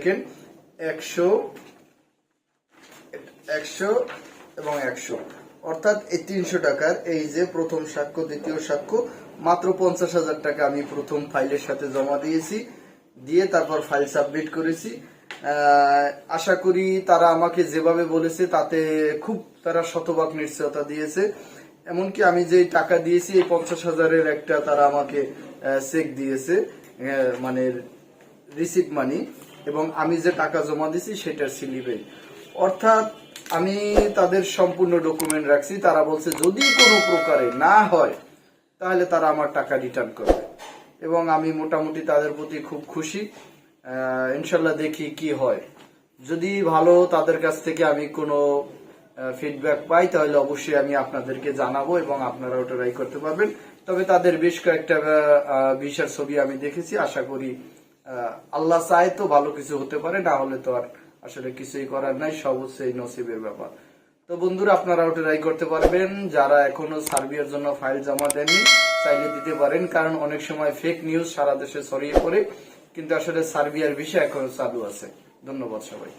দেখেন 100 100 এবং 100, অর্থাৎ এই 300 টাকার এই যে প্রথম সাক্ষ্য দ্বিতীয় সাক্ষ্য মাত্র 50,000 টাকা আমি প্রথম ফাইলের সাথে জমা দিয়েছি, দিয়ে তারপর ফাইল সাবমিট করেছি। আশা করি তারা আমাকে যেভাবে বলেছে তাতে খুব তারা শতভাগ নিশ্চয়তা দিয়েছে। এমনকি আমি যে টাকা দিয়েছি এই 50,000-এর একটা তারা আমাকে চেক দিয়েছে, মানে রিসিপ্ট মানি, এবং আমি যে টাকা জমা দিয়েছি সেটার স্লিপে। অর্থাৎ আমি তাদের সম্পূর্ণ ডকুমেন্ট রাখছি। তারা বলছে যদি কোনো প্রকারে না হয় তাহলে তারা আমার টাকা রিটার্ন করবে, এবং আমি মোটামুটি তাদের প্রতি খুব খুশি। ইনশাল্লাহ দেখি কি হয়। যদি ভালো তাদের কাছ থেকে আমি কোনো ফিডব্যাক পাই তাহলে অবশ্যই আমি আপনাদেরকে জানাবো এবং আপনারা ওটা ট্রাই করতে পারবেন। তবে তাদের বেশ কয়েকটা ভিসার ছবি আমি দেখেছি। আশা করি আল্লাহ চায় তো ভালো কিছু হতে পারে, না হলে তো আর আসলে কিছুই করার নাই, সব হচ্ছে এই নসিবের ব্যাপার। তো বন্ধুরা, আপনারাও ট্রাই করতে পারবেন। যারা এখনো সার্বিয়ার জন্য ফাইল জমা দেননি চাইলে দিতে পারেন, কারণ অনেক সময় ফেক নিউজ সারা দেশে ছড়িয়ে পড়ে, কিন্তু আসলে সার্বিয়ার ভিসা এখনো চালু আছে। ধন্যবাদ সবাই।